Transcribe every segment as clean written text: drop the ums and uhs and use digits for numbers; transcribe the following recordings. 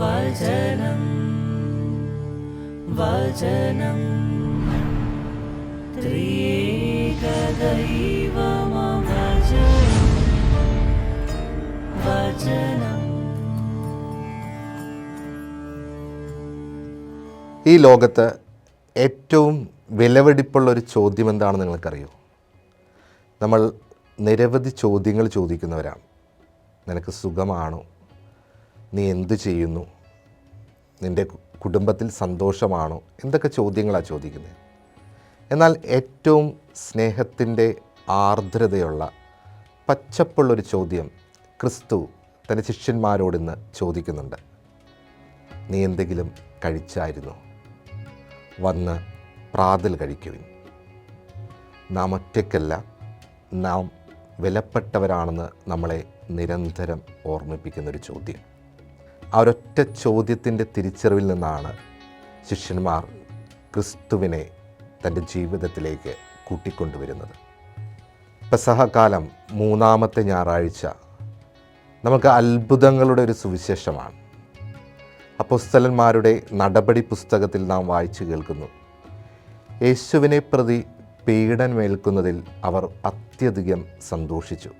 വചനം വചനം ത്രിയേക ദൈവമം വചനം. ഈ ലോകത്ത് ഏറ്റവും വിലപിടിപ്പുള്ളൊരു ചോദ്യം എന്താണെന്ന് നിങ്ങൾക്കറിയോ? നമ്മൾ നിരവധി ചോദ്യങ്ങൾ ചോദിക്കുന്നവരാണ്. നിനക്ക് സുഖമാണോ? നീ എന്തു ചെയ്യുന്നു? നിൻ്റെ കുടുംബത്തിൽ സന്തോഷമാണോ? എന്തൊക്കെ ചോദ്യങ്ങളാണ് ചോദിക്കുന്നത്. എന്നാൽ ഏറ്റവും സ്നേഹത്തിൻ്റെ ആർദ്രതയുള്ള പച്ചപ്പുള്ളൊരു ചോദ്യം ക്രിസ്തു തൻ്റെ ശിഷ്യന്മാരോടിന്ന് ചോദിക്കുന്നുണ്ട്. നീ എന്തെങ്കിലും കഴിച്ചായിരുന്നോ? വന്ന് പ്രാതൽ കഴിക്കുവിൻ. നാം ഒറ്റയ്ക്കല്ല, നാം വിലപ്പെട്ടവരാണെന്ന് നമ്മളെ നിരന്തരം ഓർമ്മിപ്പിക്കുന്നൊരു ചോദ്യം. ആ ഒരൊറ്റ ചോദ്യത്തിൻ്റെ തിരിച്ചറിവിൽ നിന്നാണ് ശിഷ്യന്മാർ ക്രിസ്തുവിനെ തൻ്റെ ജീവിതത്തിലേക്ക് കൂട്ടിക്കൊണ്ടുവരുന്നത്. പെസഹക്കാലം 3-ാമത്തെ ഞായറാഴ്ച നമുക്ക് അത്ഭുതങ്ങളുടെ ഒരു സുവിശേഷമാണ്. അപ്പോസ്തലന്മാരുടെ നടപടി പുസ്തകത്തിൽ നാം വായിച്ചു കേൾക്കുന്നു, യേശുവിനെ പ്രതി പീഡനമേൽക്കുന്നതിൽ അവർ അത്യധികം സന്തോഷിച്ചു.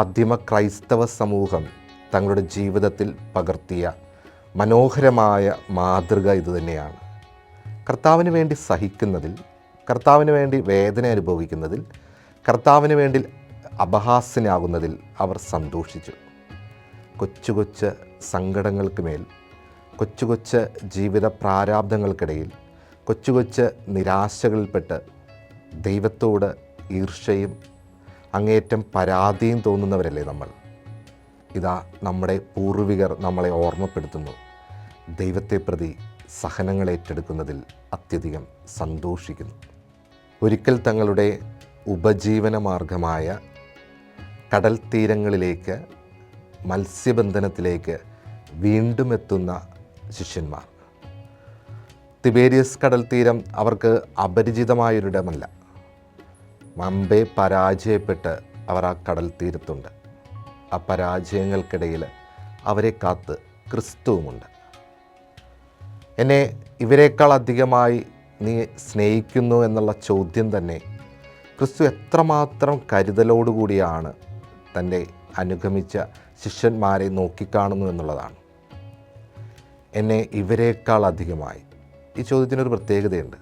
ആദിമ ക്രൈസ്തവ സമൂഹം തങ്ങളുടെ ജീവിതത്തിൽ പകർത്തിയ മനോഹരമായ മാതൃക ഇതുതന്നെയാണ്. കർത്താവിന് വേണ്ടി സഹിക്കുന്നതിൽ, കർത്താവിന് വേണ്ടി വേദന അനുഭവിക്കുന്നതിൽ, കർത്താവിന് വേണ്ടി അപഹാസ്യനാകുന്നതിൽ അവർ സന്തോഷിച്ചു. കൊച്ചു കൊച്ചു സങ്കടങ്ങൾക്ക് മേൽ, കൊച്ചു കൊച്ചു ജീവിത പ്രാരാബ്ധങ്ങൾക്കിടയിൽ, കൊച്ചു കൊച്ചു നിരാശകളിൽപ്പെട്ട് ദൈവത്തോട് ഈർഷ്യയും അങ്ങേയറ്റം പരാതിയും തോന്നുന്നവരല്ലേ നമ്മൾ? ഇതാ നമ്മുടെ പൂർവികർ നമ്മളെ ഓർമ്മപ്പെടുത്തുന്നു, ദൈവത്തെ പ്രതി സഹനങ്ങൾ ഏറ്റെടുക്കുന്നതിൽ അത്യധികം സന്തോഷിക്കുന്നു. ഒരിക്കൽ തങ്ങളുടെ ഉപജീവന മാർഗമായ കടൽ തീരങ്ങളിലേക്ക്, മത്സ്യബന്ധനത്തിലേക്ക് വീണ്ടും എത്തുന്ന ശിഷ്യന്മാർ. തിബേരിയസ് കടൽ തീരം അവർക്ക് അപരിചിതമായൊരിടമല്ല. മുമ്പേ പരാജയപ്പെട്ട് അവർ ആ കടൽ തീരത്തുണ്ട്. ആ പരാജയങ്ങൾക്കിടയിൽ അവരെ കാത്ത് ക്രിസ്തുവുമുണ്ട്. എന്നെ ഇവരെക്കാൾ അധികമായി നീ സ്നേഹിക്കുന്നു എന്നുള്ള ചോദ്യം തന്നെ ക്രിസ്തു എത്രമാത്രം കരുതലോടുകൂടിയാണ് തൻ്റെ അനുഗമിച്ച ശിഷ്യന്മാരെ നോക്കിക്കാണുന്നു എന്നുള്ളതാണ്. എന്നെ ഇവരെക്കാൾ അധികമായി. ഈ ചോദ്യത്തിനൊരു പ്രത്യേകതയുണ്ട്.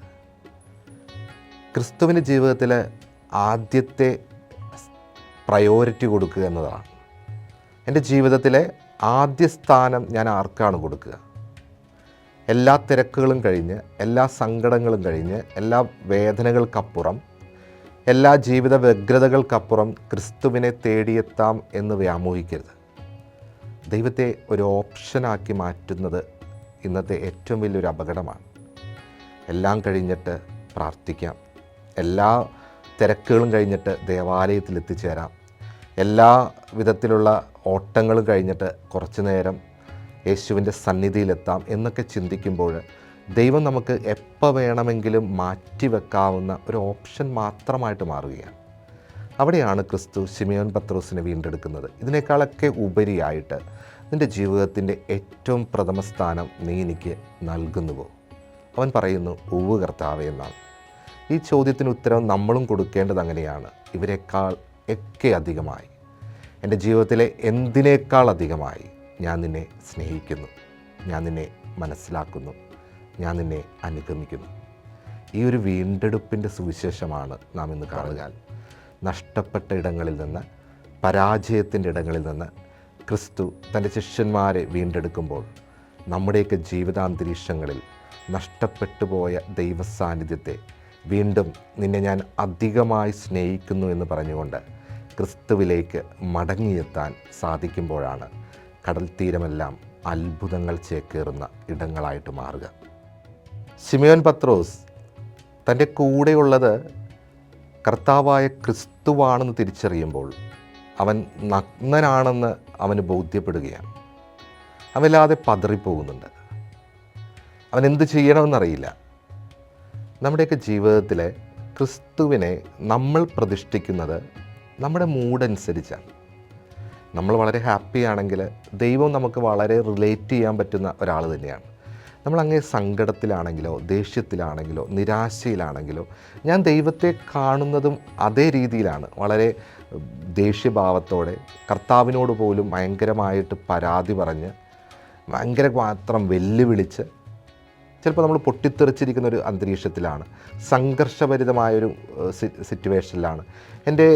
ക്രിസ്തുവിൻ്റെ ജീവിതത്തിൽ ആദ്യത്തെ പ്രയോറിറ്റി കൊടുക്കുക എന്നതാണ്. എൻ്റെ ജീവിതത്തിലെ ആദ്യ സ്ഥാനം ഞാൻ ആർക്കാണ് കൊടുക്കുക? എല്ലാ തിരക്കുകളും കഴിഞ്ഞ്, എല്ലാ സങ്കടങ്ങളും കഴിഞ്ഞ്, എല്ലാ വേദനകൾക്കപ്പുറം, എല്ലാ ജീവിത വ്യഗ്രതകൾക്കപ്പുറം ക്രിസ്തുവിനെ തേടിയെത്താം എന്ന് വ്യാമോഹിക്കരുത്. ദൈവത്തെ ഒരു ഓപ്ഷനാക്കി മാറ്റുന്നത് ഇന്നത്തെ ഏറ്റവും വലിയൊരു അപകടമാണ്. എല്ലാം കഴിഞ്ഞിട്ട് പ്രാർത്ഥിക്കാം, എല്ലാ തിരക്കുകളും കഴിഞ്ഞിട്ട് ദേവാലയത്തിൽ എത്തിച്ചേരാം, എല്ലാ വിധത്തിലുള്ള ഓട്ടങ്ങളും കഴിഞ്ഞിട്ട് കുറച്ചു നേരം യേശുവിൻ്റെ സന്നിധിയിലെത്താം എന്നൊക്കെ ചിന്തിക്കുമ്പോൾ ദൈവം നമുക്ക് എപ്പോൾ വേണമെങ്കിലും മാറ്റിവെക്കാവുന്ന ഒരു ഓപ്ഷൻ മാത്രമായിട്ട് മാറുകയാണ്. അവിടെയാണ് ക്രിസ്തു ശിമയോൻ പത്രോസിനെ വീണ്ടെടുക്കുന്നത്. ഇതിനേക്കാളൊക്കെ ഉപരിയായിട്ട് നിൻ്റെ ജീവിതത്തിൻ്റെ ഏറ്റവും പ്രഥമ സ്ഥാനം നീ എനിക്ക് നൽകുന്നുവോ? അവൻ പറയുന്നു, ഉവ്വ് കർത്താവേ എന്നാണ്. ഈ ചോദ്യത്തിന് ഉത്തരം നമ്മളും കൊടുക്കേണ്ടത് അങ്ങനെയാണ്. ഇവരെക്കാൾ ഒക്കെ അധികമായി, എൻ്റെ ജീവിതത്തിലെ എന്തിനേക്കാൾ അധികമായി ഞാൻ നിന്നെ സ്നേഹിക്കുന്നു, ഞാൻ നിന്നെ മനസ്സിലാക്കുന്നു, ഞാൻ നിന്നെ അനുഗമിക്കുന്നു. ഈ ഒരു വീണ്ടെടുപ്പിൻ്റെ സുവിശേഷമാണ് നാം ഇന്ന് കാണുക. നഷ്ടപ്പെട്ട ഇടങ്ങളിൽ നിന്ന്, പരാജയത്തിൻ്റെ ഇടങ്ങളിൽ നിന്ന് ക്രിസ്തു തൻ്റെ ശിഷ്യന്മാരെ വീണ്ടെടുക്കുമ്പോൾ നമ്മുടെയൊക്കെ ജീവിതാന്തരീക്ഷങ്ങളിൽ നഷ്ടപ്പെട്ടു പോയ ദൈവസാന്നിധ്യത്തെ വീണ്ടും നിന്നെ ഞാൻ അധികമായി സ്നേഹിക്കുന്നു എന്ന് പറഞ്ഞുകൊണ്ട് ക്രിസ്തുവിലേക്ക് മടങ്ങിയെത്താൻ സാധിക്കുമ്പോഴാണ് കടൽ തീരമെല്ലാം അത്ഭുതങ്ങൾ ചേക്കേറുന്ന ഇടങ്ങളായിട്ട് മാറുക. ശിമയോൻ പത്രോസ് തൻ്റെ കൂടെയുള്ളത് കർത്താവായ ക്രിസ്തുവാണെന്ന് തിരിച്ചറിയുമ്പോൾ അവൻ നഗ്നനാണെന്ന് അവന് ബോധ്യപ്പെടുകയാണ്. അവനില്ലാതെ പതറിപ്പോകുന്നുണ്ട്. അവൻ എന്ത് ചെയ്യണമെന്നറിയില്ല. നമ്മുടെയൊക്കെ ജീവിതത്തിൽ ക്രിസ്തുവിനെ നമ്മൾ പ്രതിഷ്ഠിക്കുന്നത് നമ്മുടെ മൂഡനുസരിച്ചാണ്. നമ്മൾ വളരെ ഹാപ്പി ആണെങ്കിൽ ദൈവം നമുക്ക് വളരെ റിലേറ്റ് ചെയ്യാൻ പറ്റുന്ന ഒരാൾ തന്നെയാണ്. നമ്മളങ്ങേ സങ്കടത്തിലാണെങ്കിലോ ദേഷ്യത്തിലാണെങ്കിലോ നിരാശയിലാണെങ്കിലോ ഞാൻ ദൈവത്തെ കാണുന്നതും അതേ രീതിയിലാണ്. വളരെ ദേഷ്യഭാവത്തോടെ കർത്താവിനോട് പോലും ഭയങ്കരമായിട്ട് പരാതി പറഞ്ഞ് ഭയങ്കര മാത്രം വെല്ലുവിളിച്ച് ചിലപ്പോൾ നമ്മൾ പൊട്ടിത്തെറിച്ചിരിക്കുന്ന ഒരു അന്തരീക്ഷത്തിലാണ്, സംഘർഷഭരിതമായൊരു സിറ്റുവേഷനിലാണ്. എൻ്റെ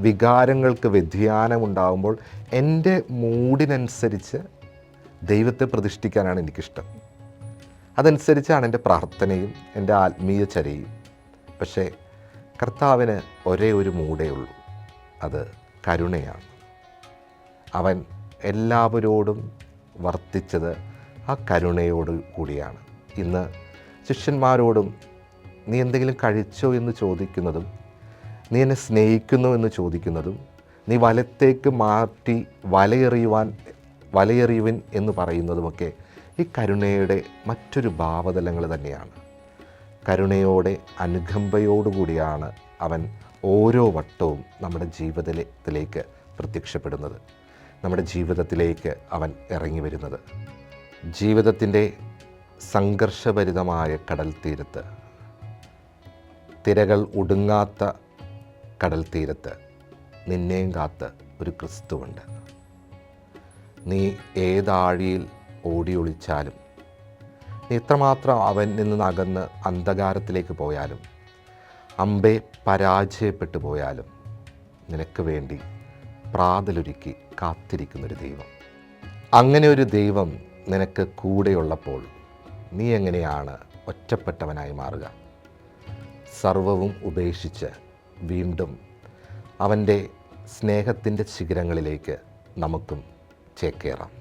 വികാരങ്ങൾക്ക് വ്യതിയാനമുണ്ടാകുമ്പോൾ എൻ്റെ മൂഡിനനുസരിച്ച് ദൈവത്തെ പ്രതിഷ്ഠിക്കാനാണ് എനിക്കിഷ്ടം. അതനുസരിച്ചാണ് എൻ്റെ പ്രാർത്ഥനയും എൻ്റെ ആത്മീയചര്യയും. പക്ഷേ കർത്താവിന് ഒരേ ഒരു മൂടേ ഉള്ളൂ, അത് കരുണയാണ്. അവൻ എല്ലാവരോടും വർത്തിച്ചത് ആ കരുണയോട് കൂടിയാണ്. ഇന്ന് ശിഷ്യന്മാരോടും നീ എന്തെങ്കിലും കഴിച്ചോ എന്ന് ചോദിക്കുന്നതും, നീ എന്നെ സ്നേഹിക്കുന്നു എന്ന് ചോദിക്കുന്നതും, നീ വലത്തേക്ക് മാറ്റി വലയെറിയുവൻ എന്ന് പറയുന്നതുമൊക്കെ ഈ കരുണയുടെ മറ്റൊരു ഭാവതലങ്ങൾ തന്നെയാണ്. കരുണയോടെ അനുകമ്പയോടുകൂടിയാണ് അവൻ ഓരോ വട്ടവും നമ്മുടെ ജീവിതത്തിലേക്ക് പ്രത്യക്ഷപ്പെടുന്നത്, നമ്മുടെ ജീവിതത്തിലേക്ക് അവൻ ഇറങ്ങി വരുന്നത്. ജീവിതത്തിൻ്റെ സംഘർഷഭരിതമായ കടൽ തീരത്ത്, തിരകൾ ഒടുങ്ങാത്ത കടൽ തീരത്ത് നിന്നെയും കാത്ത് ഒരു ക്രിസ്തുവുണ്ട്. നീ ഏതാഴിയിൽ ഓടിയൊളിച്ചാലും, നീ എത്രമാത്രം അവനിൽ നിന്ന് അകന്ന് അന്ധകാരത്തിലേക്ക് പോയാലും, അമ്പെ പരാജയപ്പെട്ടു പോയാലും നിനക്ക് വേണ്ടി പ്രാതലൊരുക്കി കാത്തിരിക്കുന്നൊരു ദൈവം. അങ്ങനെ ഒരു ദൈവം നിനക്ക് കൂടെയുള്ളപ്പോൾ നീ എങ്ങനെയാണ് ഒറ്റപ്പെട്ടവനായി മാറുക? സർവവും ഉപേക്ഷിച്ച് വീണ്ടും അവൻ്റെ സ്നേഹത്തിൻ്റെ ശിഖരങ്ങളിലേക്ക് നമുക്കും ചേക്കേറാം.